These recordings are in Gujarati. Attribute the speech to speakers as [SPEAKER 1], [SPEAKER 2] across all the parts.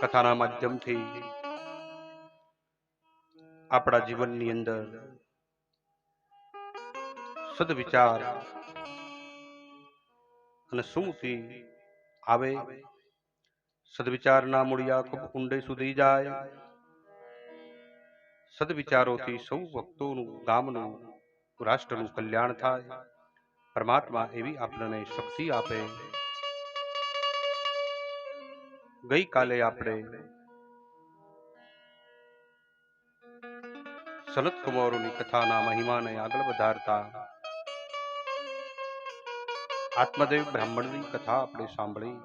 [SPEAKER 1] કથાના માધ્યમથી આપણા જીવનની અંદર સદવિચાર અને સુમતિ આવે, સદવિચારના મૂળિયા ખૂબ ઊંડે સુધી જાય, સદવિચારોથી સૌ ભક્તોનું, ગામનું, રાષ્ટ્રનું કલ્યાણ થાય. પરમાત્મા એવી આપણને શક્તિ આપે. ગઈકાલે આપણે સનત કુમારોની કથાના મહિમાને આગળ વધારતા આત્મદેવ બ્રાહ્મણની કથા આપણે સાંભળી.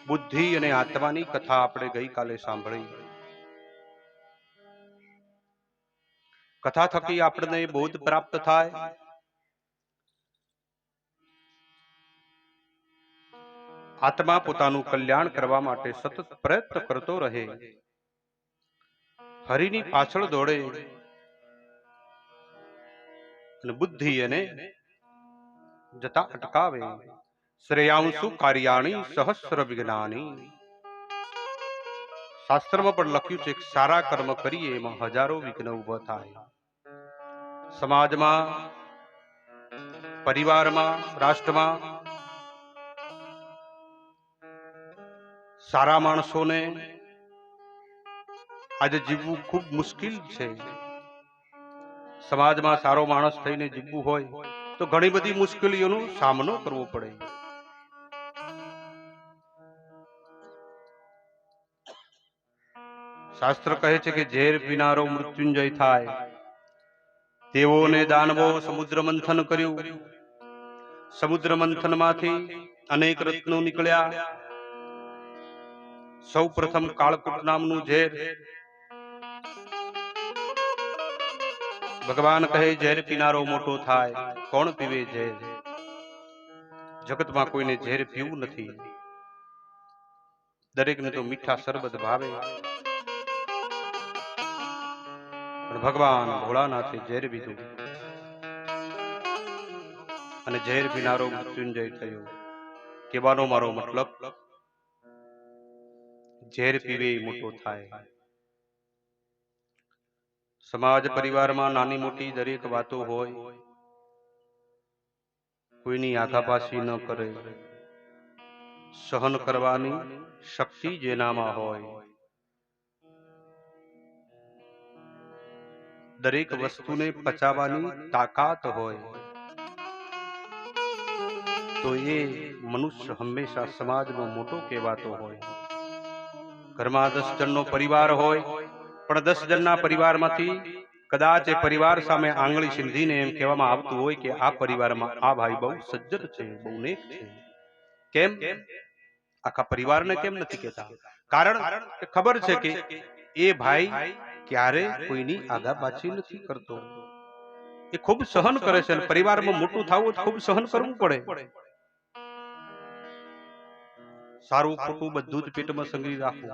[SPEAKER 1] બુદ્ધિ અને આત્માની કથા આપણે ગઈકાલે સાંભળી. કથા થકી આપણને બોધ પ્રાપ્ત થાય. આત્મા પોતાનું કલ્યાણ કરવા માટે સતત પ્રયત્ન કરતો રહે, હરિની પાછળ દોડે અને બુદ્ધિ એને જતા અટકાવે. શ્રેયાંશુ કાર્યાણી સહસ્ર વિજ્ઞાની. શાસ્ત્રમાં પણ લખ્યું છે કે સારા કર્મ કરીએ એમાં હજારો વિઘ્ન ઉભા થાય. સમાજમાં, પરિવારમાં, રાષ્ટ્રમાં સારા માણસોને આજે જીવવું ખૂબ મુશ્કેલ છે. સમાજમાં સારો માણસ થઈને જીવવું હોય તો ઘણી બધી મુશ્કેલીઓનો સામનો કરવો પડે. શાસ્ત્ર કહે છે કે ઝેર પીનારો મૃત્યુંજય થાય. તેઓને દાનવો સમુદ્ર મંથન કર્યું. સમુદ્ર મંથનમાંથી અનેક રત્નો નીકળ્યા. સૌ પ્રથમ કાળકૂટ નામનું ઝેર. ભગવાન કહે ઝેર પીનારો મોટો થાય. કોણ પીવે ઝેર? જગતમાં કોઈને ઝેર પીવું નથી. દરેકને તો મીઠા શરબત ભાવે. પણ ભગવાન ભોળાનાથે ઝેર પીધું અને ઝેર પીનારો મૃત્યુંજય થયો. કહેવાનો મારો મતલબ ઝેર પીવે મોટો થાય. સમાજ પરિવારમાં નાની મોટી દરેક વાતો હોય, કોઈની આઘાપાછી ન કરે. સહન કરવાની શક્તિ જેનામાં હોય, દરેક વસ્તુને પચાવવાની તાકાત હોય, તો એ મનુષ્ય હંમેશા સમાજમાં મોટો કહેવાતો હોય. ઘરમાં 10 જણનો પરિવાર હોય, પણ 10 જણના પરિવારમાંથી કદાચ એ પરિવાર સામે આંગળી સીંધીને એમ કહેવામાં આવતું હોય કે આ પરિવારમાં આ ભાઈ બહુ સજ્જન છે, બહુ નેક છે. કેમ? આખા પરિવારને કેમ નથી કહેતા? કારણ કે ખબર છે કે એ ભાઈ ક્યારે કોઈની આગાપાછી નથી કરતો. એ ખૂબ સહન કરે છે. પરિવારમાં મોટું થવું ખૂબ સહન કરવું પડે. સારું ખોટું બધું જ પેટમાં સંગ્રહી રાખવું.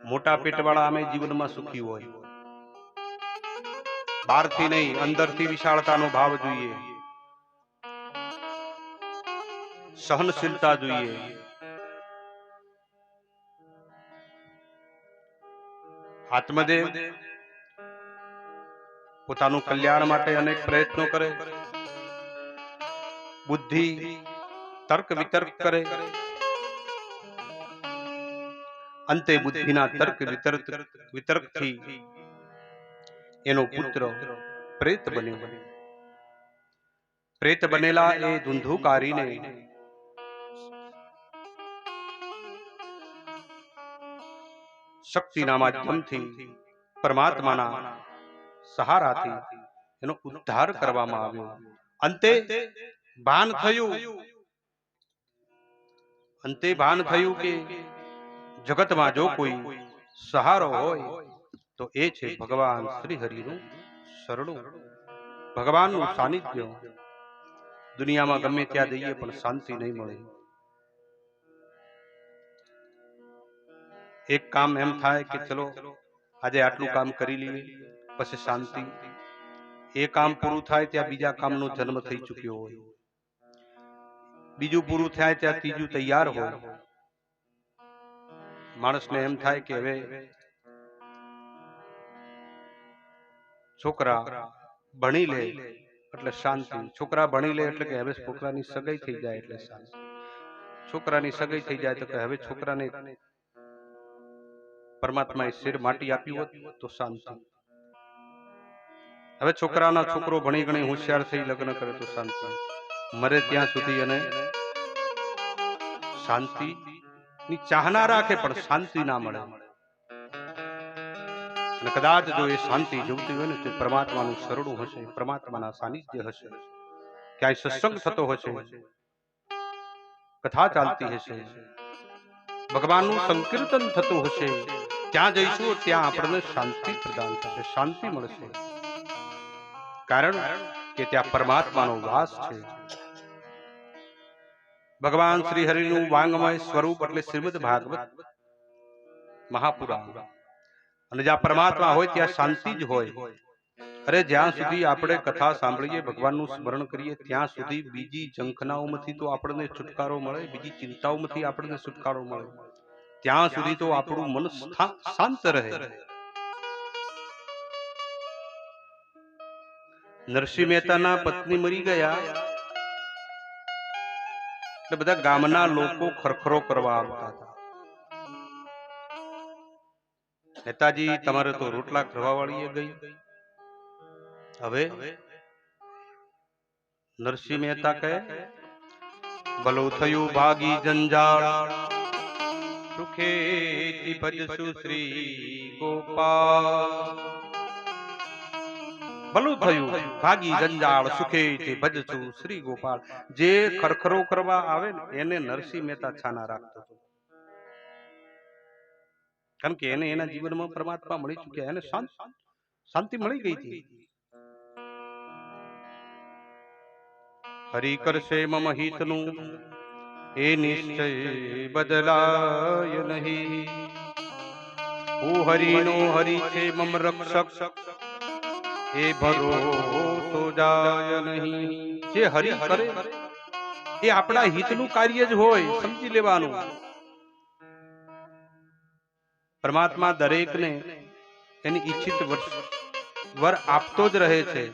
[SPEAKER 1] મોટા પેટવાળા અમે જીવનમાં સુખી હોય. બહારથી નહીં, અંદરથી વિશાળતાનો ભાવ જોઈએ, સહનશીલતા જોઈએ. આત્મદેવ પોતાનું કલ્યાણ માટે અનેક પ્રયત્નો કરે. બુદ્ધિ તર્ક વિતર્ક કરે. અંતે બુદ્ધિના તર્ક વિતર્કથી એનો પુત્ર પ્રેત બન્યો. પ્રેત બનેલા એ ધુંધુકારીને શક્તિના માધ્યમથી, પરમાત્માના સહારાથી એનો ઉદ્ધાર કરવામાં આવ્યો. અંતે ભાન થયું કે જગતમાં જો કોઈ સહારો હોય તો એ છે ભગવાન શ્રી હરિનું શરણું, ભગવાનનું સાનિધ્ય. દુનિયામાં ગમે ત્યાં જઈએ પણ શાંતિ નહીં મળે. એક કામ એમ થાય કે ચલો આજે આટલું કામ કરી લઈએ, પછી શાંતિ. એ કામ પૂરું થાય ત્યાં બીજા કામનો જન્મ થઈ ચૂક્યો હોય. બીજું પૂરું થાય ત્યાં ત્રીજું તૈયાર હોય. માણસને એમ થાય કે હવે છોકરા ભણી લે એટલે શાંતિ. છોકરા ભણી લે એટલે કે હવે છોકરાની સગાઈ થઈ જાય એટલે શાંતિ. છોકરાની સગાઈ થઈ જાય તો કે હવે છોકરાને પરમાત્માએ શેર માટી આપી હોત તો શાંતિ. હવે છોકરાનો છોકરો ભણી ગણી હોશિયાર થઈ લગ્ન કરે તો શાંતિ. મરે ત્યાં સુધી અને શાંતિ ની ચાહના રાખે પણ શાંતિ ના મળે. અને કદાચ જો એ શાંતિ જોઈતી હોય ને તો પરમાત્માનું શરણું હશે, પરમાત્માના સાનિધ્ય હશે, ક્યાંય સત્સંગ થતો હશે, કથા ચાલતી હશે, ભગવાનનું સંકીર્તન થતું હશે, ત્યાં જઈશું ત્યાં આપણને શાંતિ પ્રદાન થશે, શાંતિ મળશે. કારણ કે ત્યાં પરમાત્માનો વાસ છે. ભગવાન શ્રી હરિનું વાંગમય સ્વરૂપ એટલે શ્રીમદ ભાગવત મહાપુરાણ. અને જ્યાં પરમાત્મા હોય ત્યાં શાંતિ જ હોય. અરે જ્યાં સુધી આપણે કથા સાંભળીએ, ભગવાનનું સ્મરણ કરીએ, ત્યાં સુધી બીજી ઝંખનાઓમાંથી તો આપણને છુટકારો મળે, બીજી ચિંતાઓમાંથી આપણને છુટકારો મળે. ત્યાં સુધી તો આપણું મન શાંત રહે. નરસિંહ મહેતાના પત્ની મરી ગયા એટલે બધા ગામના લોકો ખરખરો કરવા આવતા હતા. મહેતાજી તમારે તો રોટલા કરવા વાળી ગઈ. હવે નરસિંહ મહેતા કહે ભલું થયું ભાગી જંજાળ, સુખેથી ભજશું શ્રી ગોપાલ. ભલું થયું ભાગી જંજાળ, સુખેથી ભજશું શ્રી ગોપાલ. જે ખરખરો કરવા આવે ને એને નરસિંહ મહેતા છાના રાખતો હતો. કારણ કે એને એના જીવનમાં પરમાત્મા મળી ચૂક્યા, એને શાંતિ મળી ગઈ હતી. હરિ કરશે મમ હિતનું એ નિશ્ચય બદલાય નહીં. હું હરિનો હરિ છે મમ રક્ષક એ ભરોસો જાય નહીં. જે હરિ કરે એ આપણા હિતનું કાર્ય જ હોય, સમજી લેવાનું. પરમાત્મા દરેકને એની ઈચ્છિત વર આપતો જ રહે છે,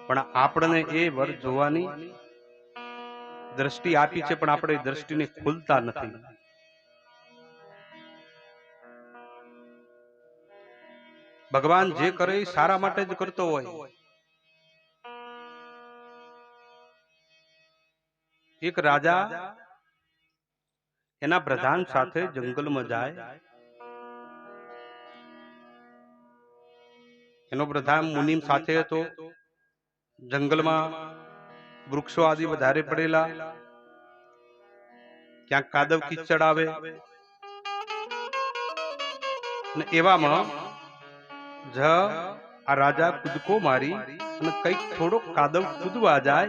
[SPEAKER 1] પણ આપણને એ વર જોવાની દ્રષ્ટિ આપી છે, પણ આપણે દ્રષ્ટિને ખોલતા નથી. ભગવાન જે કરે એ સારા માટે જ કરતો હોય. એક રાજા એના પ્રધાન સાથે જંગલમાં જાય. એનો પ્રધાન મુનિમ સાથે હતો. જંગલમાં વૃક્ષો આદિ વધારે પડેલા, ક્યાંક કાદવ કીચડ આવે અને એવામાં આ રાજા કૂદકો મારી અને કઈક થોડોક કાદવ કૂદવા જાય,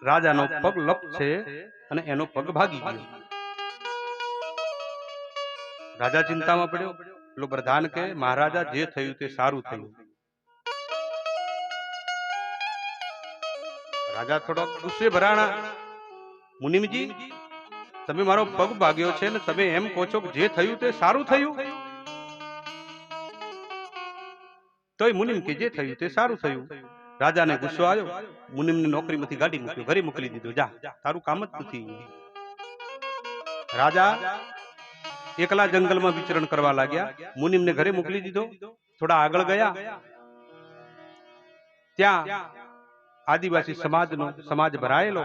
[SPEAKER 1] રાજાનો પગ લપસે અને એનો પગ ભાગી ગયો. રાજા ચિંતામાં પડ્યો. પેલો પ્રધાન કે મહારાજા જે થયું તે સારું થયું. રાજા થોડોક ગુસ્સે ભરાણા. મુનિમજી, તમે મારો પગ ભાગ્યો છે ને તમે એમ કહો છો કે જે થયું તે સારું થયું? તોય મુનિમ કે જે થયું તે સારું થયું. રાજાને ગુસ્સો આવ્યો. મુનિમની નોકરીમાંથી ગાડી મૂક્યો, ઘરે મોકલી દીધો. જા, તારું કામ જ નથી. રાજા એકલા જંગલમાં વિચરણ કરવા લાગ્યા. મુનિમને ઘરે મોકલી દીધો. થોડા આગળ ગયા, ત્યાં આદિવાસી સમાજ ભરાયેલો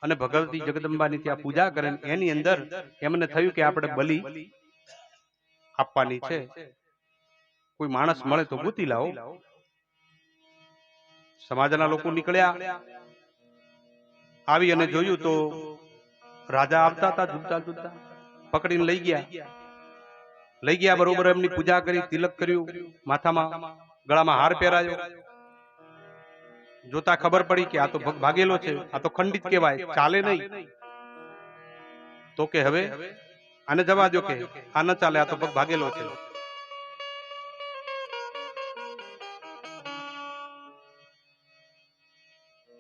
[SPEAKER 1] અને ભગવતી જગદંબાની ત્યાં પૂજા કરે. એની અંદર એમને થયું કે આપણે બલિ આપવાની છે, કોઈ માણસ મળે તો ગોતી લાવો. સમાજના લોકો નીકળ્યા. આવી અને જોયું તો રાજા આવતા હતા ઝૂલતા ઝૂલતા. પકડીને લઈ ગયા. બરોબર એમની પૂજા કરી, તિલક કર્યું, માથામાં ગળામાં હાર પહેરાયો. જોતા ખબર પડી કે આ તો પગ ભાગેલો છે, આ તો ખંડિત કહેવાય, ચાલે નહીં. તો કે હવે આને જવા દો, કે આ ન ચાલે, આ તો પગ ભાગેલો છે.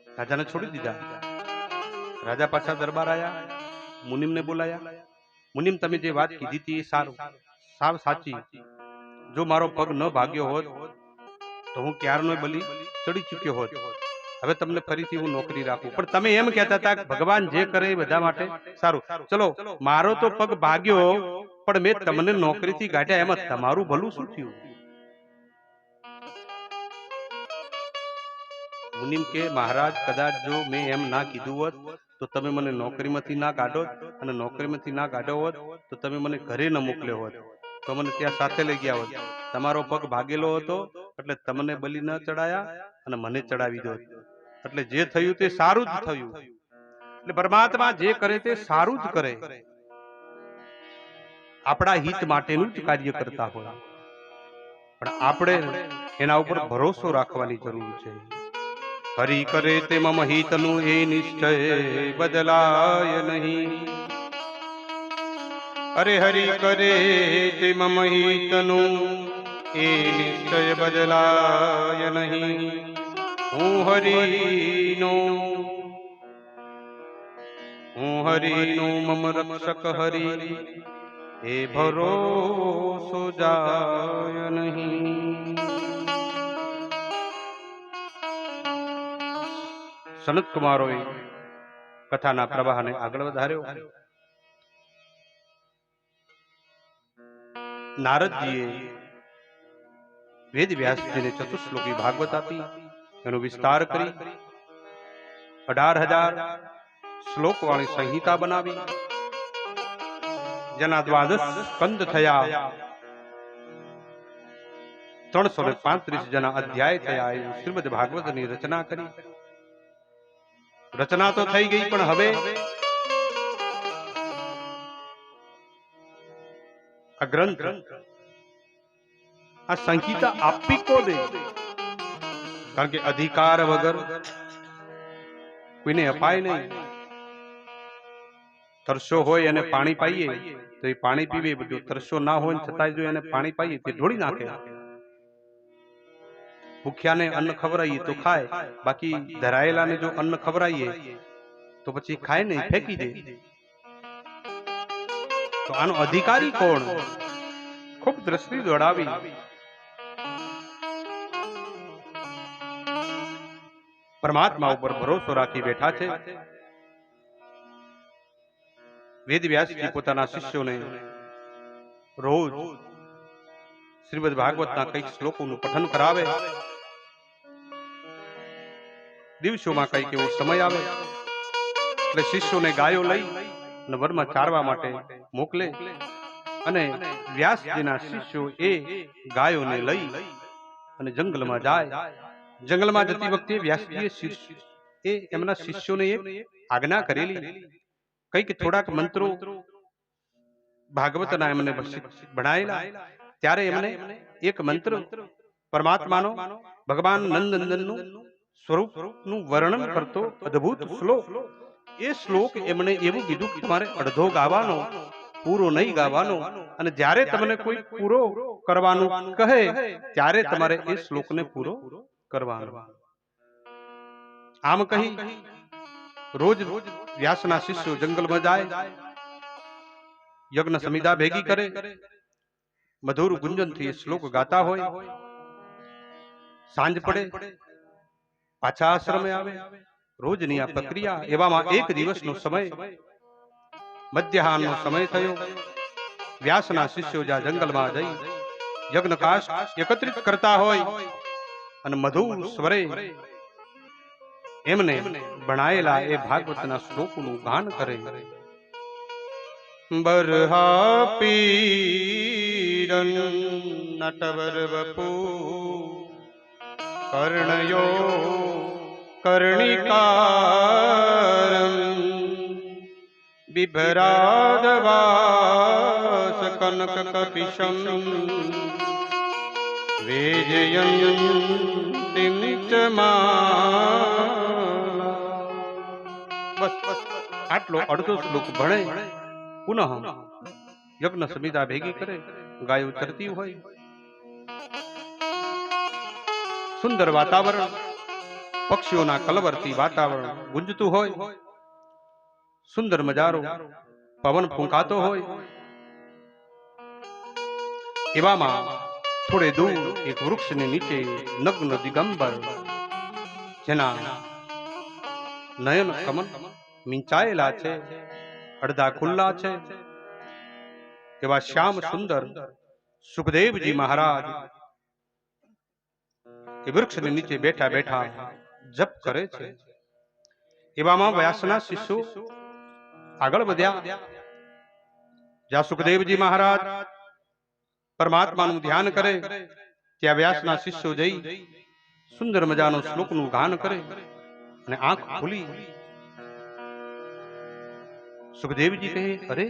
[SPEAKER 1] રાજાને છોડી દીધા. રાજા પાછા દરબાર આયા, મુનિમને બોલાયા. મુનિમ, તમે જે વાત કીધી હતી એ સાવ સાચી. જો મારો પગ ન ભાગ્યો હોત તો હું ક્યારનો બલી ચડી ચૂક્યો હોત. હવે તમને ફરીથી હું નોકરી રાખું. પણ તમે એમ કહેતા હતા કે ભગવાન જે કરે એ બધા માટે સારું. ચલો, મારો તો પગ ભાગ્યો, પણ મેં તમને નોકરીથી કાઢ્યા, એમાં તમારું ભલું શું થયું? મુનિમ કે મહારાજ, કદાચ જો મેં એમ ના કીધું હોત તો તમે મને નોકરીમાંથી ના કાઢો, અને નોકરીમાંથી ના કાઢ્યો હોત તો તમે મને ઘરે ન મોકલ્યો હોત, તો મને ત્યાં સાથે લઈ ગયા હોત. તમારો પગ ભાગેલો હતો એટલે તમને બલિ ન ચડાયા અને મને ચડાવી દો. એટલે જે થયું તે સારું જ થયું. એટલે પરમાત્મા જે કરે તે સારું જ કરે, આપણા હિત માટેનું જ કાર્ય કરતા હોય. પણ આપણે એના ઉપર ભરોસો રાખવાની જરૂર છે. હરિ કરે તે મમ હિતનું એ નિશ્ચય બદલાય નહીં. અરે હરિ કરે તે મમ હિતનું એ નિશ્ચય બદલાય નહીં. હું હરિનો મમ રક્ષક હરિ એ ભરોસો જાય નહીં. સનત કુમારોએ કથાના પ્રવાહને આગળ વધાર્યો. નારદજીએ વેદ વ્યાસજીને ચતુશ્લોકી ભાગવત આપી, એનો વિસ્તાર કરી 18,000 શ્લોક વાળી સંહિતા બનાવી, જેના 12 સ્કંદ થયા, 335 જેના અધ્યાય થયા. એ શ્રીમદ ભાગવતની રચના કરી. રચના તો થઈ ગઈ, પણ હવે આ ગ્રંથ, આ સંહિતા આપી કોને? કારણ કે અધિકાર વગર કોઈને અપાય નહીં. તરસો હોય અને પાણી પાઈએ તો એ પાણી પીવે, બધું. તરસો ના હોય છતાં જો એને પાણી પાઈએ તે ઢોળી નાખે. ભૂખ્યાને અન્ન ખવડાવીએ તો ખાય, બાકી ધરાયેલાને જો અન્ન ખવડાવીએ તો પછી ખાય નહીં, ફેંકી દે. તો આનો અધિકારી કોણ? ખૂબ દ્રષ્ટિ દોડાવી. પરમાત્મા ઉપર ભરોસો રાખી બેઠા છે. વેદ વ્યાસજી પોતાના શિષ્યોને રોજ શ્રીમદ ભાગવતના કઈક શ્લોકોનું પઠન કરાવે. દિવસોમાં કઈક એવો સમય આવે એટલે શિષ્યોને ગાયો લઈ અને વનમાં ચારવા માટે મોકલે. અને વ્યાસજીના શિષ્યો એ ગાયોને લઈ અને જંગલમાં જાય. જંગલમાં જતી વખતે વ્યાસજીએ એમના શિષ્યોને એક આજ્ઞા કરેલી. કઈક થોડાક મંત્રો ભાગવતના એમને ભણાયેલા. ત્યારે એમને એક મંત્ર પરમાત્માનો, ભગવાન નંદનંદનનું સ્વરૂપનું વર્ણન કરતો અદ્ભુત શ્લોક. એ શ્લોક એમણે એવું કીધું કે તમારે અડધો ગાવાનો, પૂરો નહીં ગાવાનો. અને જ્યારે તમને કોઈ પૂરો કરવાનું કહે ત્યારે તમારે એ શ્લોકને પૂરો કરવાનો. આમ કહી રોજ વ્યાસના શિષ્યો જંગલમાં જાય, યજ્ઞ સમિધા ભેગી કરે, મધુર ગુંજનથી શ્લોક ગાતા હોય. સાંજ પડે, પાછા આશ્રમે આવે. રોજની આ પ્રક્રિયા. એવામાં એક દિવસનો સમય, મધ્યાહનનો સમય થયો. વ્યાસના શિષ્યો જ્યાં જંગલમાં જઈ યજ્ઞકાષ્ઠ એકત્રિત કરતા હોય અને મધુર સ્વરે એમને ભણાયેલા એ ભાગવતના શ્લોકનું ગાન કરે. બરહા પીરન નટવર વપુ કર્ણયો કર્ણિકારમ બિભરાદવાસ કનક કપિશમ વેજયંતિમ ચ માલા. બસ આટલો અડધો શ્લોક ભણે, પુનઃ યજ્ઞ સમિધા ભેગી કરે. ગાયો ચરતી હોય, સુંદર વાતાવરણ, પક્ષીઓના કલવરથી વાતાવરણ ગુંજતું હોય. સુંદર મજારો પવન ફૂંકાતો હોય એવામાં થોડે દૂર એક વૃક્ષની નીચે નગ્ન દિગંબર જેના નયન કમન મીંચાયેલા છે, અડધા ખુલ્લા છે, એવા શ્યામ સુંદર સુખદેવજી મહારાજ એ વૃક્ષની નીચે બેઠા બેઠા જપ કરે છે. એવામાં વ્યાસના શિષ્યો આગળ વધ્યા. જ્યાં સુખદેવજી મહારાજ પરમાત્માનું ધ્યાન કરે ત્યાં વ્યાસના શિષ્યો જઈ સુંદર મજાનો શ્લોકનું ગાન કરે અને આંખ ખુલી. સુખદેવજી કહે, અરે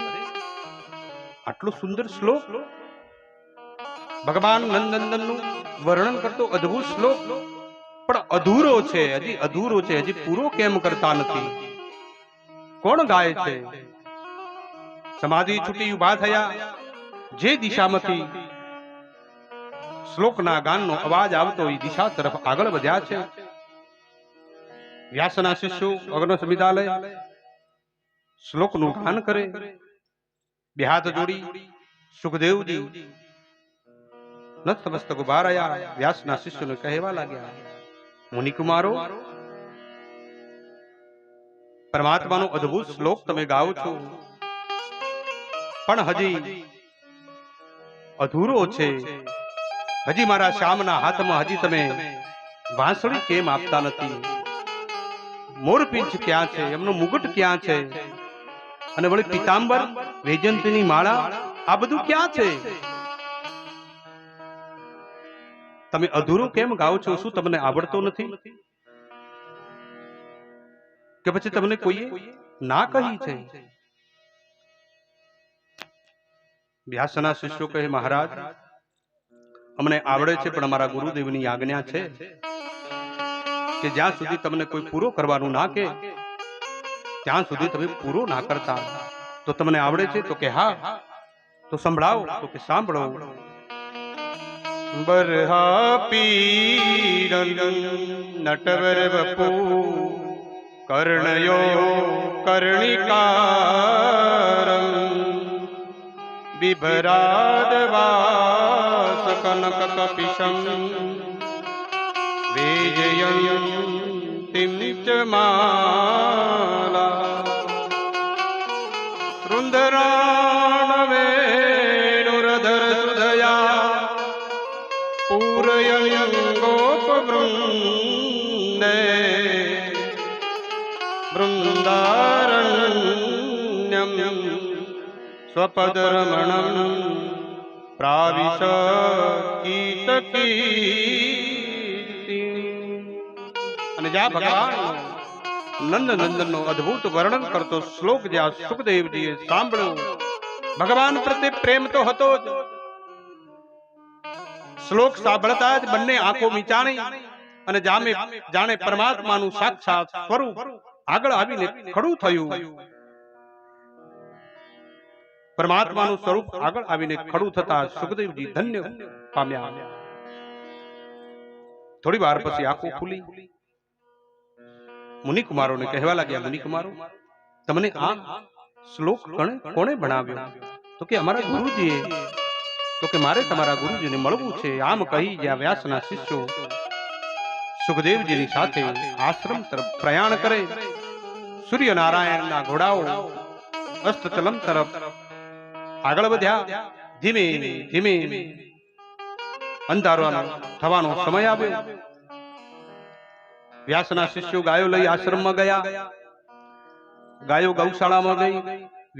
[SPEAKER 1] આટલો સુંદર શ્લોક, ભગવાન નંદનંદનનું વર્ણન કરતો અદ્ભુત શ્લોક, પણ અધૂરો છે, હજી અધૂરો છે, હજી પૂરો કેમ કરતા નથી? કોણ ગાય છે? સમાધિ છૂટી ઉભા થયા. જે દિશામાંથી શ્લોકના ગાનનો અવાજ આવતો એ દિશા તરફ આગળ વધ્યા છે. વ્યાસના શિષ્યો અગ્ન સંવિધાલય શ્લોકનું ગાન કરે. બે હાથ જોડી સુખદેવજી નતમસ્તક ઉભા રહ્યા. વ્યાસના શિષ્યોને કહેવા લાગ્યા, મુનિકુમારો, પરમાત્માનો અદ્ભુત શ્લોક તમે ગાઓ છો, પણ હજી અધૂરો છે. હજી મારા શ્યામના હાથમાં હજી તમે વાંસળી કેમ આપતા નથી? મોરપીંછ ક્યાં છે? એમનો મુગટ ક્યાં છે? અને વળી પીતાંબર, વૈજયંતીની માળા, આ બધું ક્યાં છે? તમે અધૂરો કેમ ગાઓ છો? શું તમને આવડતો નથી કે પછી તમને કોઈએ ના કહી છે? વ્યાસના શિષ્યો કહે, મહારાજ, અમને આવડે છે, પણ અમારા ગુરુદેવની આજ્ઞા છે કે જ્યાં સુધી તમને કોઈ પૂરો કરવાનું ના કે ત્યાં સુધી તમે પૂરો ના કરતા. તો તમને આવડે છે? તો કે હા. તો સંભળાવો. તો કે સાંભળો. બરહા પીરન નટવર વપુ કર્ણયો કર્ણિકારં બિભરાદ વાસ કનક કપિશં વેજયંતિમ ચ માલા રુંદરાણ વેણુરધર સુધયા પૂરયં ગોપવૃંદે વૃંદારણ્યમ સ્વપદરમણં પ્રાવિશ કીર્તિ. અને જ્યાં ભગવાન નંદનંદનનો અદ્ભુત વર્ણન કરતો શ્લોક જ્યાં સુખદેવજીએ સાંભળ્યો, ભગવાન પ્રત્યે પ્રેમ તો હતો જ. શ્લોક સાંભળતા જ બંને આંખો મીચાણી અને જાણે પરમાત્માનું સાક્ષાત સ્વરૂપ આગળ આવીને ખડું થયું. પરમાત્માનું સ્વરૂપ આગળ આવીને ખડું થતા સુખદેવજી ધન્ય પામ્યા. થોડી વાર પછી આંખો ખુલી. મુનિકુમારોને કહેવા લાગ્યા, મુનિકુમારો, તમને આ શ્લોક કોણે ભણાવ્યો? તો કે અમારા ગુરુજીએ. તો કે મારે તમારા ગુરુજીને મળવું છે. આમ કહી જ્યાં વ્યાસના શિષ્યો સુખદેવજીની સાથે આશ્રમ તરફ પ્રયાણ કરે, સૂર્યનારાયણના ઘોડાઓ અસ્તચલમ તરફ આગળ વધ્યા. ધીમે ધીમે અંધારો થવાનો સમય આવ્યો. વ્યાસના શિષ્યો ગાયો લઈ આશ્રમમાં ગયા. ગાયો ગૌશાળામાં ગઈ.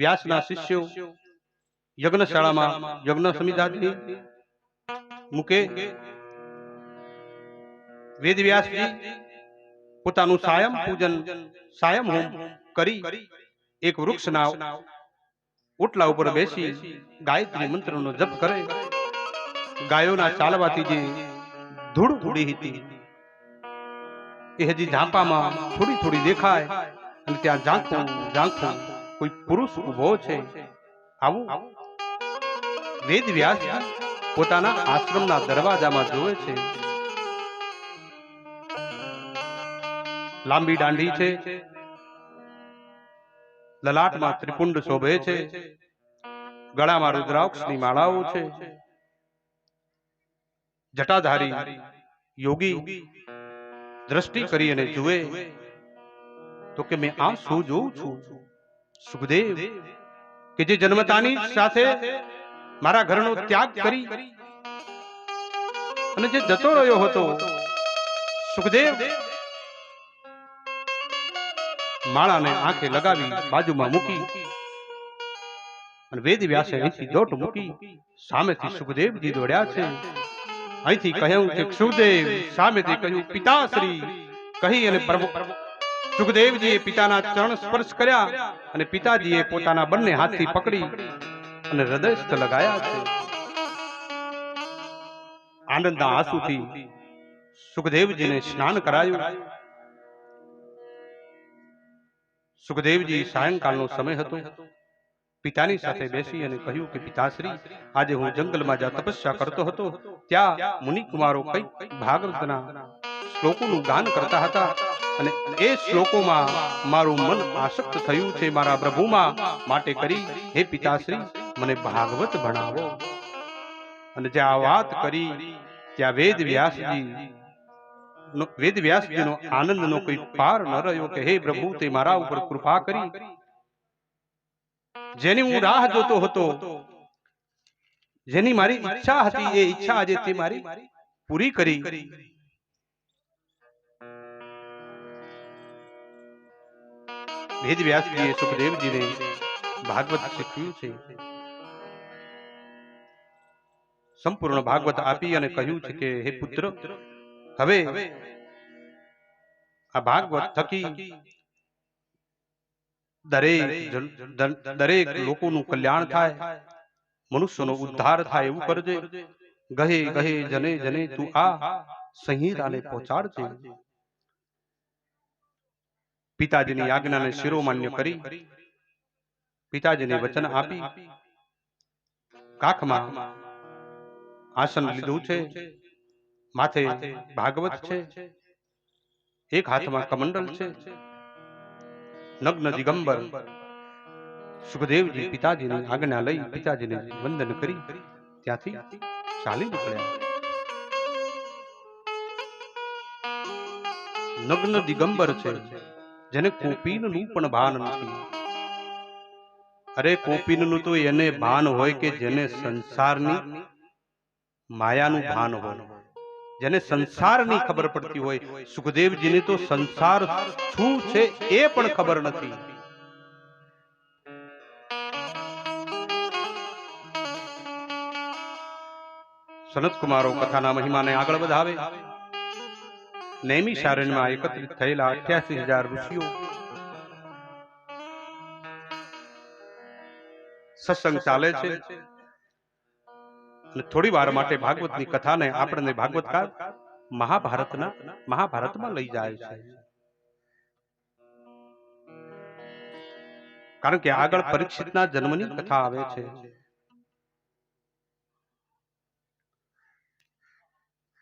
[SPEAKER 1] વ્યાસના શિષ્યો યજ્ઞશાળામાં યજ્ઞ સમિધાજી મૂકે. વેદવ્યાસજી પોતાનું સાયમ પૂજન, સાયમ હોમ કરી એક વૃક્ષના ઓટલા ઉપર બેસી ગાયત્રી મંત્રનો જપ કરે. ગાયોના ચાલવાથી જે ધૂળ ઉડી હતી એ હજી ઝાંપામાં થોડી થોડી દેખાય અને ત્યાં ઝાંખું ઝાંખું કોઈ પુરુષ ઉભો છે. આવું વેદવ્યાસ પોતાના આશ્રમના દરવાજામાં જોવે છે. લાંબી દાંડી છે, લલાટમાં ત્રિપુંડ શોભે છે, ગળામાં રુદ્રાક્ષની માળાઓ છે. જટાધારી યોગી દ્રષ્ટિ કરી અને જુએ તો કે મેં આ શું જોઉં છું? સુખદેવ કે જે જન્મતાની સાથે મારા ઘરનો ત્યાગ કરી અને જે જતો રહ્યો હતો, સુખદેવ માળાને આંખે લગાવી બાજુમાં મૂકી અને વેદ વ્યાસે અહીંથી દોટ મૂકી સામેથી સુખદેવજી દોડ્યા છે. અહીંથી કહ્યું કે સુખદેવ, સામેથી કહ્યું પિતાશ્રી કહી અને સુખદેવજીએ પિતાના ચરણ સ્પર્શ કર્યા અને પિતાજીએ પોતાના બંને હાથથી પકડી અને હૃદયસ્થ લગાયા છે. આનંદના આંસુથી સુખદેવજીને સ્નાન કરાયું. સુખદેવજી સાયંકાળનો સમય હતો. પિતાની સાથે બેસી અને કહ્યું કે પિતાશ્રી, આજે હું જંગલમાં જ્યાં તપસ્યા કરતો હતો ત્યાં મુનિ કુમારો કંઈક ભાગવતના શ્લોકોનું ગાન કરતા હતા અને એ શ્લોકોમાં મારું મન આસક્ત થયું છે મારા પ્રભુમાં. માટે કરી હે પિતાશ્રી, મને ભાગવત ભણાવો. અને જ્યાં વાત કરી ત્યાં વેદ વ્યાસજીનો આનંદનો કોઈ પાર ન રહ્યો કે હે પ્રભુ, તે મારા ઉપર કૃપા કરી. જેની હું રાહ જોતો હતો, જેની મારી ઈચ્છા હતી, એ ઈચ્છા આજે તે મારી પૂરી કરી. વેદ વ્યાસજીએ સુખદેવજીને ભાગવત શીખવ્યું છે. સંપૂર્ણ ભાગવત આપી અને કહ્યું છે કે હે પુત્ર, હવે આ ભાગવત થકી દરેક લોકોનું કલ્યાણ થાય, મનુષ્યનો ઉદ્ધાર થાય એવું કરજે. ગહે ગહે જને જને તું આ સંહિતાને પહોંચાડજે. પિતાજીની આજ્ઞાને શિરોમાન્ય કરી પિતાજીને વચન આપી કાખમાં આસન લીધું છે. માથે ભાગવત છે, એક હાથમાં કમંડલ છે. નગ્ન દિગંબર સુખદેવજી પિતાજીની આજ્ઞા લઈ પિતાજીને વંદન કરી ત્યાંથી ચાલી નીકળ્યા. નગ્ન દિગંબર છે, જેને કોપીનનું પણ ભાન નથી. અરે કોપીનનું તો એને ભાન હોય કે જેને સંસારની માયાનું ભાન હોય, જેને સંસારની ખબર પડતી હોય. સુખદેવજીને તો સંસાર શું છે એ પણ ખબર નથી. સનત કુમારો કથાના મહિમાને આગળ વધાવે. નૈમિષારણ્યમાં એકત્રિત થયેલા 88,000 ઋષિઓ સત્સંગ ચાલે છે અને થોડી વાર માટે ભાગવતની કથાને આપણને ભાગવતકાર મહાભારતમાં લઈ જાય છે. કારણ કે આગળ પરીક્ષિતના જન્મની કથા આવે છે.